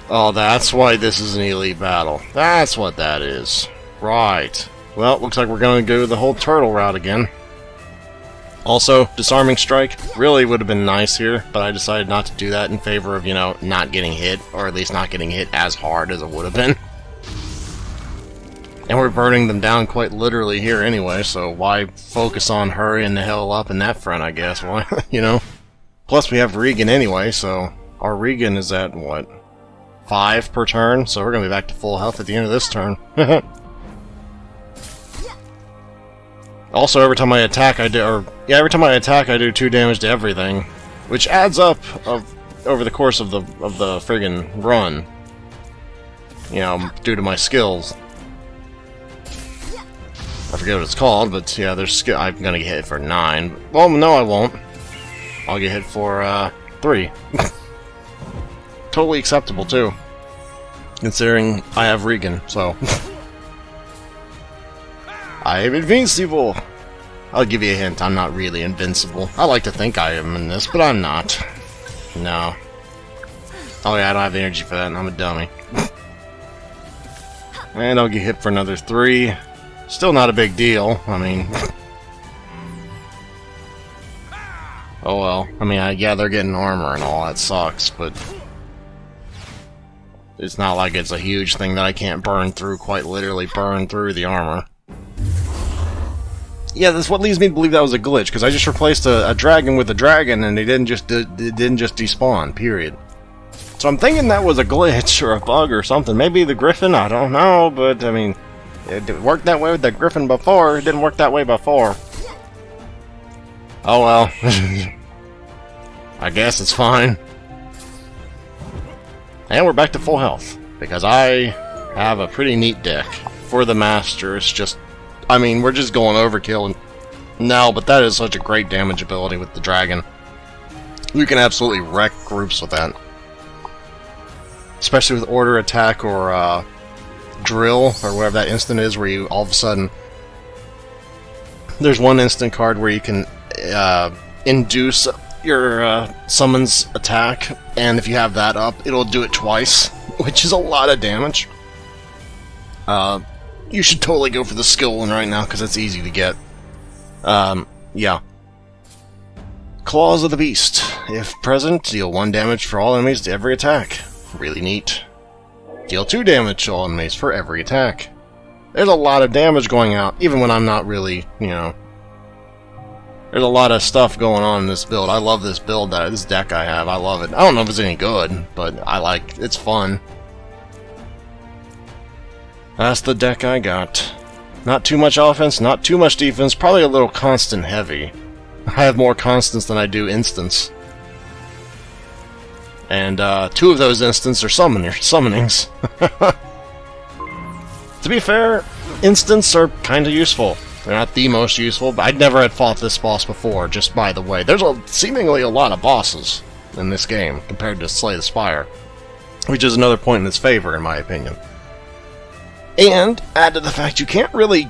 Oh, that's why this is an Elite Battle. That's what that is. Right. Well, looks like we're gonna go the whole turtle route again. Also, Disarming Strike really would have been nice here, but I decided not to do that in favor of, you know, not getting hit, or at least not getting hit as hard as it would have been. And we're burning them down quite literally here anyway, so why focus on hurrying the hell up in that front, I guess? Why, you know? Plus we have regen anyway, so our regen is at, what, 5 per turn? So we're gonna be back to full health at the end of this turn. Also, every time I attack, I do 2 damage to everything, which adds up over the course of the friggin' run. You know, due to my skills. I forget what it's called, but yeah, I'm gonna get hit for 9. Well, no, I won't. I'll get hit for 3. Totally acceptable too, considering I have regen. So. I am invincible! I'll give you a hint, I'm not really invincible. I like to think I am in this, but I'm not. No. Oh yeah, I don't have the energy for that, and I'm a dummy. And I'll get hit for another 3. Still not a big deal, I mean... Oh well. I mean, yeah, they're getting armor and all, that sucks, but... It's not like it's a huge thing that I can't burn through, quite literally burn through the armor. Yeah, that's what leads me to believe that was a glitch, because I just replaced a dragon with a dragon, and it didn't just despawn, period. So I'm thinking that was a glitch, or a bug, or something. Maybe the Gryphon, I don't know, but, I mean, it worked that way with the Gryphon before, it didn't work that way before. Oh well. I guess it's fine. And we're back to full health, because I have a pretty neat deck. For the Master, it's just... I mean, we're just going overkill now, but that is such a great damage ability with the dragon. You can absolutely wreck groups with that. Especially with Order Attack or Drill, or whatever that instant is, where you all of a sudden... There's one instant card where you can induce your summons attack, and if you have that up, it'll do it twice, which is a lot of damage. You should totally go for the skill one right now, because it's easy to get. Yeah. Claws of the Beast. If present, deal 1 damage for all enemies to every attack. Really neat. Deal 2 damage to all enemies for every attack. There's a lot of damage going out, even when I'm not really, you know... There's a lot of stuff going on in this build. I love this build, this deck I have. I love it. I don't know if it's any good, but I like it's fun. That's the deck I got. Not too much offense, not too much defense, probably a little constant heavy. I have more constants than I do instants. And 2 of those instants are summonings. To be fair, instants are kind of useful. They're not the most useful, but I'd never had fought this boss before, just by the way. There's seemingly a lot of bosses in this game, compared to Slay the Spire. Which is another point in its favor, in my opinion. And, add to the fact you can't really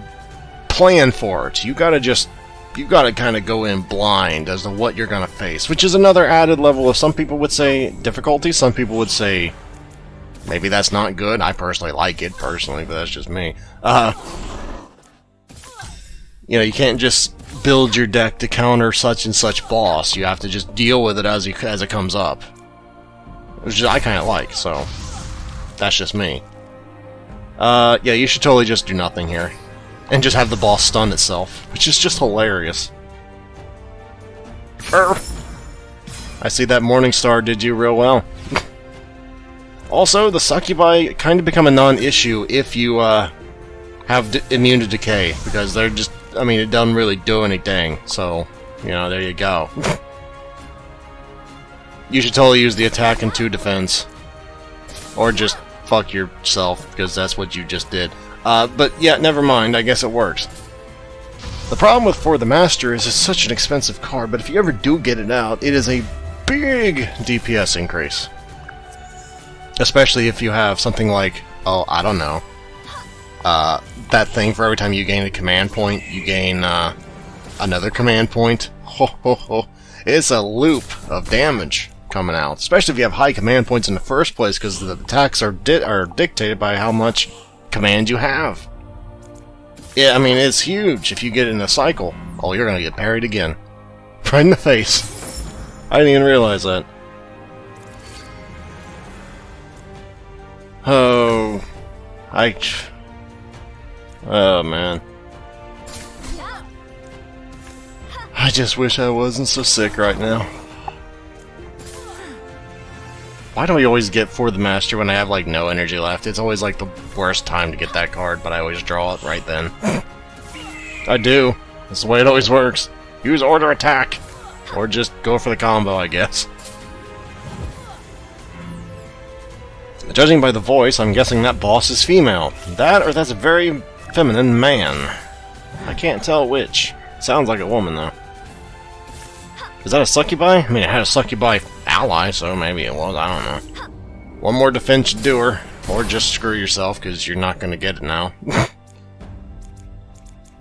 plan for it. You gotta kind of go in blind as to what you're gonna face. Which is another added level of, some people would say, difficulty. Some people would say, maybe that's not good. I personally like it, but that's just me. You know, you can't just build your deck to counter such and such boss. You have to just deal with it as it comes up. Which I kind of like, so that's just me. Yeah, you should totally just do nothing here. And just have the boss stun itself, which is just hilarious. I see that Morningstar did you real well. Also, the succubi kind of become a non-issue if you have immune to decay, because they're just, I mean, it doesn't really do anything, so, you know, there you go. You should totally use the attack and 2 defense. Or just fuck yourself, because that's what you just did. But yeah, never mind, I guess it works. The problem with For the Master is it's such an expensive card, but if you ever do get it out, it is a big DPS increase. Especially if you have something like, oh, I don't know, that thing for every time you gain a command point, you gain another command point. Ho ho ho. It's a loop of damage coming out, especially if you have high command points in the first place, because the attacks are dictated by how much command you have. Yeah, I mean, it's huge if you get in a cycle. Oh, you're gonna get parried again. Right in the face. I didn't even realize that. Oh, oh man. I just wish I wasn't so sick right now. Why do we always get For the Master when I have like no energy left? It's always like the worst time to get that card, but I always draw it right then. I do. That's the way it always works. Use Order Attack! Or just go for the combo, I guess. Judging by the voice, I'm guessing that boss is female. That, or that's a very feminine man. I can't tell which. Sounds like a woman, though. Is that a succubi? I mean, it had a succubi ally, so maybe it was. I don't know. One more defense should do her. Or just screw yourself, because you're not going to get it now.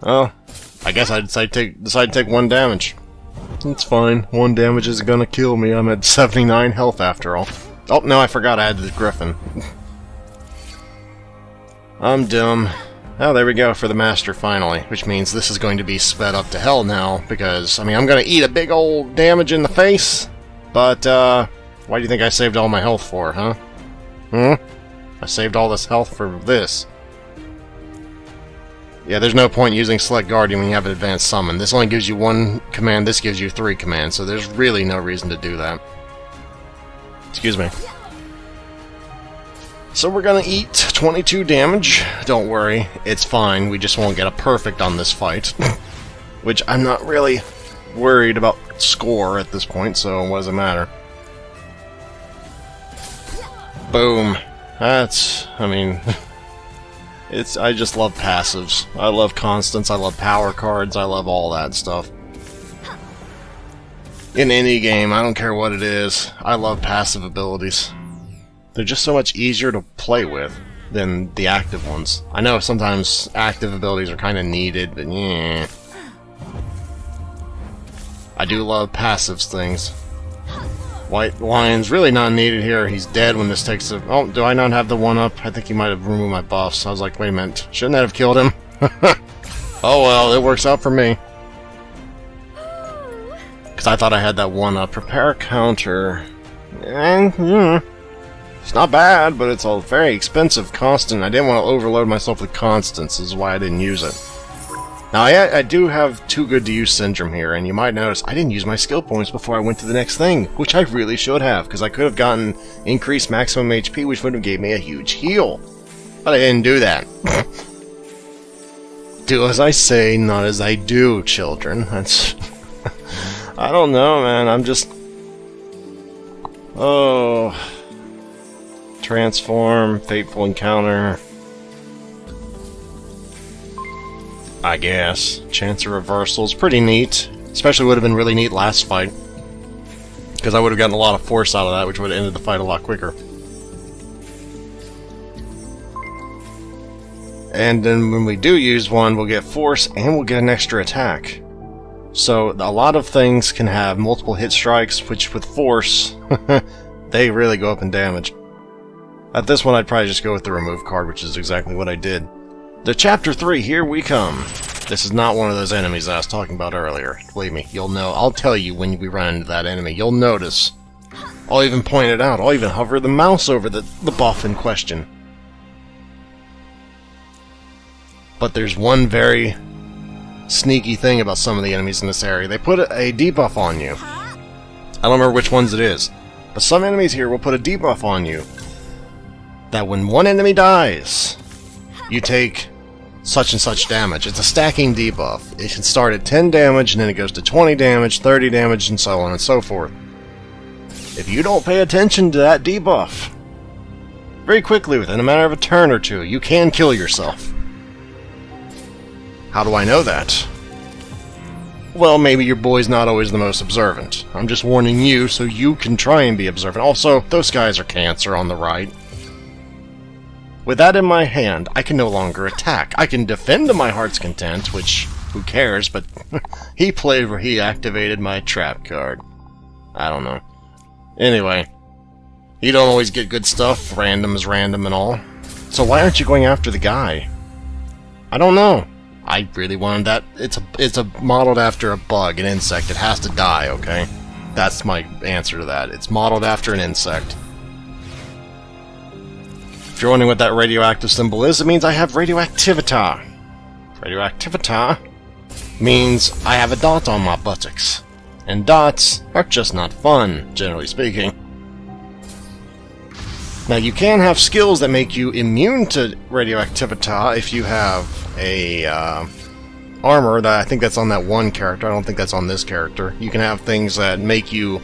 Well, I guess I decide to take 1 damage. It's fine. 1 damage isn't going to kill me. I'm at 79 health after all. Oh, no, I forgot I had the Gryphon. I'm dumb. Oh, there we go for the Master finally, which means this is going to be sped up to hell now, because, I mean, I'm going to eat a big old damage in the face, but, why do you think I saved all my health for, huh? I saved all this health for this. Yeah, there's no point using Select Guardian when you have an advanced summon. This only gives you 1 command, this gives you 3 commands, so there's really no reason to do that. Excuse me. So we're gonna eat 22 damage. Don't worry, it's fine. We just won't get a perfect on this fight. Which I'm not really worried about score at this point, so what does it matter? Boom. That's, I mean, I just love passives. I love constants, I love power cards, I love all that stuff. In any game, I don't care what it is, I love passive abilities. They're just so much easier to play with than the active ones. I know sometimes active abilities are kind of needed, but yeah. I do love passives things. White Lion's really not needed here. He's dead when this takes a... Oh, do I not have the 1-up? I think he might have removed my buffs. I was like, wait a minute. Shouldn't that have killed him? Oh well, it works out for me. Because I thought I had that one prepare counter. It's not bad, but it's a very expensive constant. I didn't want to overload myself with constants, this is why I didn't use it. Now, I do have too good to use syndrome here, and you might notice I didn't use my skill points before I went to the next thing, which I really should have, because I could have gotten increased maximum HP, which would have gave me a huge heal. But I didn't do that. Do as I say, not as I do, children. That's... I don't know, man. I'm just... Oh... Transform, Fateful Encounter... I guess. Chance of reversal is pretty neat. Especially would have been really neat last fight. Because I would have gotten a lot of force out of that, which would have ended the fight a lot quicker. And then when we do use one, we'll get force and we'll get an extra attack. So a lot of things can have multiple hit strikes, which with force, they really go up in damage. At this one, I'd probably just go with the remove card, which is exactly what I did. The Chapter 3, here we come. This is not one of those enemies I was talking about earlier. Believe me, you'll know. I'll tell you when we run into that enemy. You'll notice. I'll even point it out. I'll even hover the mouse over the buff in question. But there's one very sneaky thing about some of the enemies in this area. They put a debuff on you. I don't remember which ones it is. But some enemies here will put a debuff on you. That when one enemy dies, you take such and such damage. It's a stacking debuff. It can start at 10 damage, and then it goes to 20 damage, 30 damage, and so on and so forth. If you don't pay attention to that debuff, very quickly, within a matter of a turn or two, you can kill yourself. How do I know that? Well, maybe your boy's not always the most observant. I'm just warning you so you can try and be observant. Also, those guys are cancer on the right. With that in my hand, I can no longer attack. I can defend to my heart's content, which, who cares, but he played where he activated my trap card. I don't know. Anyway, you don't always get good stuff. Random is random and all. So why aren't you going after the guy? I don't know. I really wanted that. It's a modeled after a bug, an insect. It has to die, okay? That's my answer to that. It's modeled after an insect. If you're wondering what that radioactive symbol is, it means I have radioactivita. Radioactivita means I have a dot on my buttocks. And dots are just not fun, generally speaking. Now, you can have skills that make you immune to radioactivita if you have a armor that I think that's on that one character. I don't think that's on this character. You can have things that make you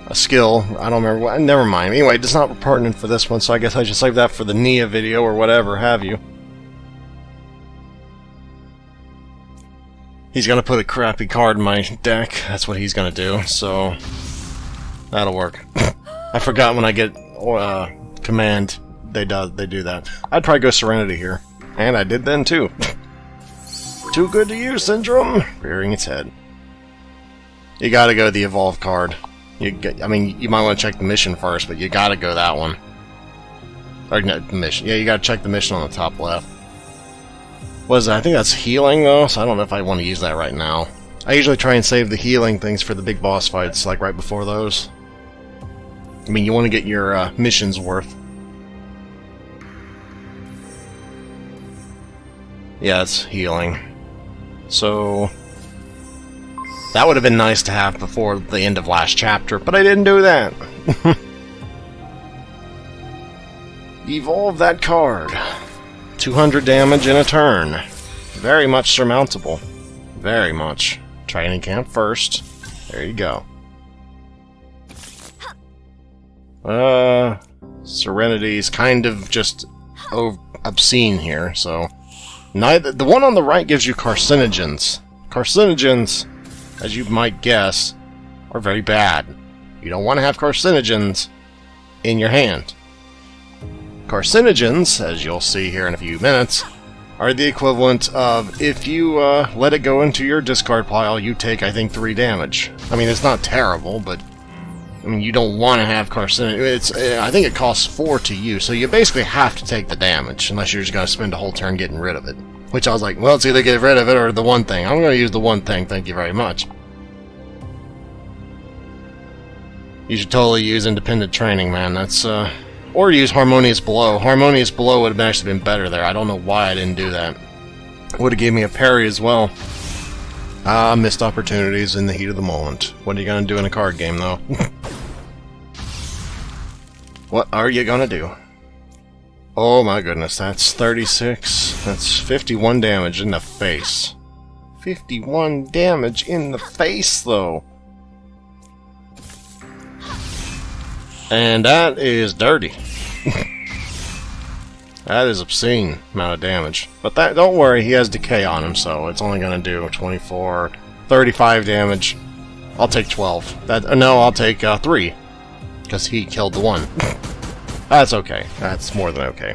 a skill. I don't remember what. Never mind. Anyway, it's not pertinent for this one, so I guess I should save that for the Nia video or whatever have you. He's gonna put a crappy card in my deck. That's what he's gonna do. So that'll work. I forgot when I get command, they do that. I'd probably go Serenity here, and I did then too. Too good to use, Syndrome, rearing its head. You gotta go the evolve card. I mean, you might want to check the mission first, but you gotta go that one. Or no, the mission. Yeah, you gotta check the mission on the top left. What is that? I think that's healing though, so I don't know if I want to use that right now. I usually try and save the healing things for the big boss fights, like right before those. I mean, you want to get your missions worth. Yeah, it's healing. So that would have been nice to have before the end of last chapter, but I didn't do that. Evolve that card. 200 damage in a turn. Very much surmountable. Very much. Training camp first. There you go. Serenity's kind of just obscene here, so... The one on the right gives you carcinogens. Carcinogens, as you might guess, are very bad. You don't want to have carcinogens in your hand. Carcinogens, as you'll see here in a few minutes, are the equivalent of if you let it go into your discard pile, you take, I think, 3 damage. I mean, it's not terrible, but I mean, you don't want to have carcinogens. I think it costs 4 to use, so you basically have to take the damage, unless you're just going to spend a whole turn getting rid of it. Which I was like, well, it's either get rid of it or the one thing. I'm going to use the one thing, thank you very much. You should totally use independent training, man. That's, or use Harmonious Blow. Harmonious Blow would have actually been better there. I don't know why I didn't do that. Would have gave me a parry as well. Ah, missed opportunities in the heat of the moment. What are you going to do in a card game, though? What are you going to do? Oh my goodness, that's 36. That's 51 damage in the face. 51 damage in the face, though. And that is dirty. That is obscene amount of damage. But that, don't worry, he has decay on him, so it's only going to do 24, 35 damage. I'll take 12. No, I'll take 3. Because he killed the one. That's okay. That's more than okay.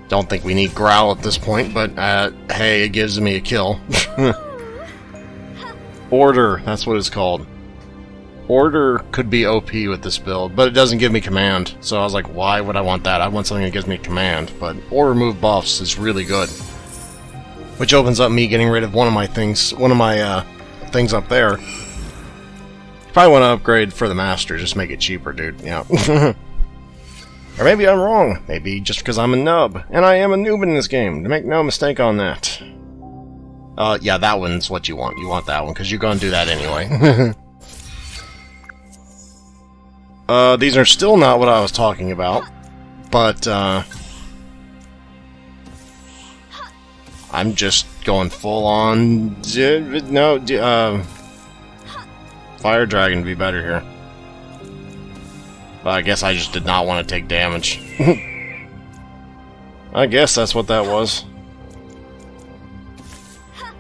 Don't think we need Growl at this point, but hey, it gives me a kill. Order, that's what it's called. Order could be OP with this build, but it doesn't give me command. So I was like, why would I want that? I want something that gives me command. But or remove buffs is really good. Which opens up me getting rid of one of my things up there. Probably want to upgrade for the master, just make it cheaper, dude. Yeah. Or maybe I'm wrong. Maybe just because I'm a nub. And I am a noob in this game. Make no mistake on that. Yeah, that one's what you want. You want that one, because you're going to do that anyway. These are still not what I was talking about. But, I'm just going full on... Fire Dragon would be better here. But I guess I just did not want to take damage. I guess that's what that was.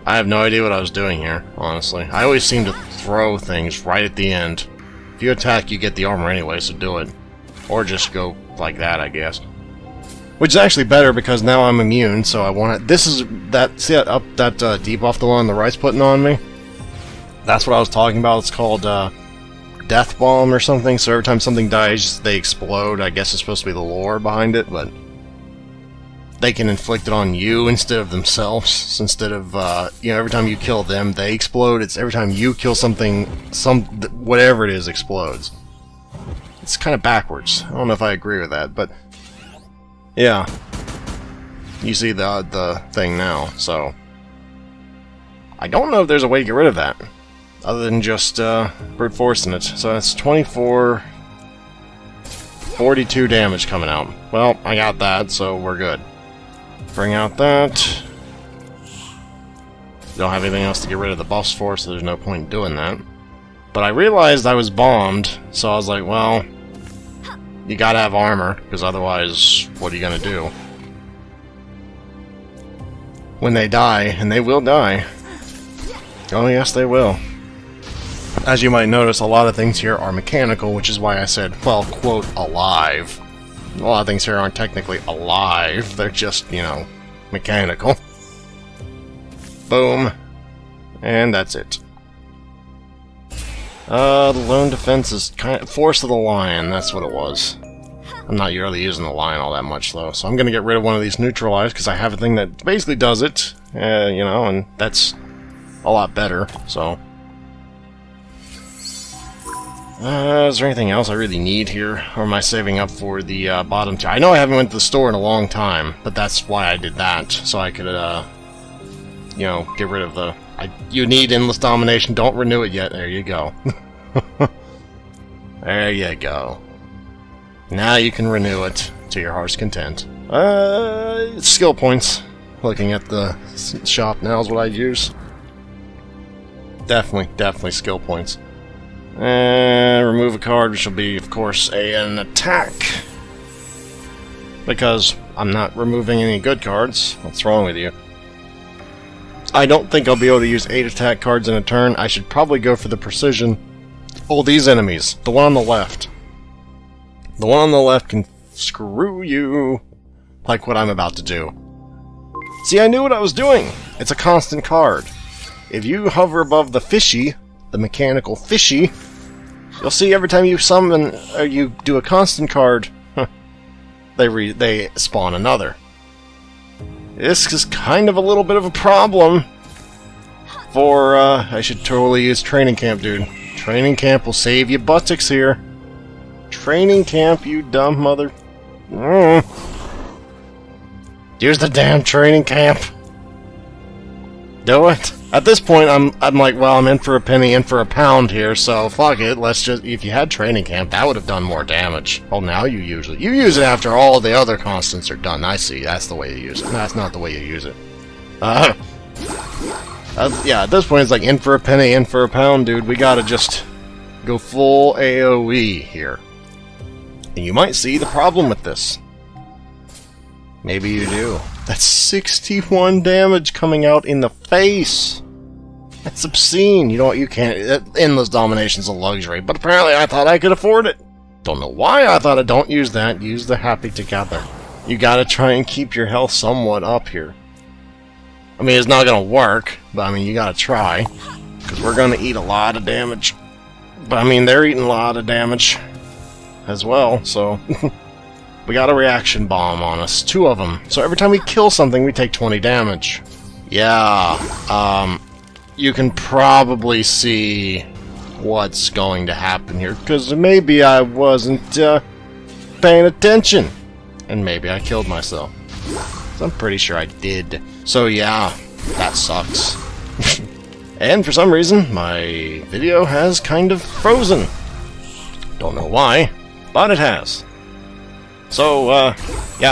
I have no idea what I was doing here, honestly. I always seem to throw things right at the end. If you attack, you get the armor anyway, so do it. Or just go like that, I guess. Which is actually better because now I'm immune, so I want it. This is that. See that up that debuff the one on the right's putting on me? That's what I was talking about. It's called Death Bomb or something. So every time something dies, they explode. I guess it's supposed to be the lore behind it, but they can inflict it on you instead of themselves. Instead of you know, every time you kill them, they explode. It's every time you kill something, whatever it is explodes. It's kind of backwards. I don't know if I agree with that, but yeah, you see the thing now. So I don't know if there's a way to get rid of that other than just brute forcing it. So that's 24, 42 damage coming out. Well, I got that, so we're good. Bring out that. Don't have anything else to get rid of the buffs for, so there's no point in doing that. But I realized I was bombed, so I was like, well, you gotta have armor, because otherwise, what are you gonna do? When they die, and they will die. Oh yes, they will. As you might notice, a lot of things here are mechanical, which is why I said, well, quote, alive. A lot of things here aren't technically alive, they're just, you know, mechanical. Boom. And that's it. The lone defense is kind of Force of the Lion, that's what it was. I'm not really using the Lion all that much, though, so I'm gonna get rid of one of these neutralized, because I have a thing that basically does it, you know, and that's a lot better, so... is there anything else I really need here? Or am I saving up for the bottom tier? I know I haven't went to the store in a long time, but that's why I did that, so I could, you know, get rid of the... you need Endless Domination, don't renew it yet. There you go. There you go. Now you can renew it to your heart's content. Skill points. Looking at the shop now is what I'd use. Definitely skill points. And remove a card, which will be, of course, an attack. Because I'm not removing any good cards. What's wrong with you? I don't think I'll be able to use 8 attack cards in a turn. I should probably go for the precision. Oh, these enemies. The one on the left. The one on the left can screw you. Like what I'm about to do. See, I knew what I was doing. It's a constant card. If you hover above the fishy, the mechanical fishy, you'll see every time you summon, or you do a constant card, they spawn another. This is kind of a little bit of a problem for, I should totally use training camp, dude. Training camp will save you buttocks here. Training camp, you dumb mother... Use the damn training camp. Do it. At this point, I'm like, well, I'm in for a penny, in for a pound here, so fuck it. Let's just... If you had training camp, that would have done more damage. Oh, now you use it. You use it after all the other constants are done. I see. That's the way you use it. That's not the way you use it. Yeah, at this point, it's like in for a penny, in for a pound, dude. We gotta just go full AoE here. And you might see the problem with this. Maybe you do. That's 61 damage coming out in the face! That's obscene. You know what, you can't... Endless Domination's a luxury, but apparently I thought I could afford it. Don't know why I thought I don't use that. Use the Happy Together. You gotta try and keep your health somewhat up here. I mean, it's not gonna work, but I mean, you gotta try. Because we're gonna eat a lot of damage. But I mean, they're eating a lot of damage as well, so... We got a reaction bomb on us. 2 of them. So every time we kill something, we take 20 damage. Yeah, you can probably see what's going to happen here, because maybe I wasn't paying attention. And maybe I killed myself. So I'm pretty sure I did. So yeah, that sucks. And for some reason, my video has kind of frozen. Don't know why, but it has. So, yeah,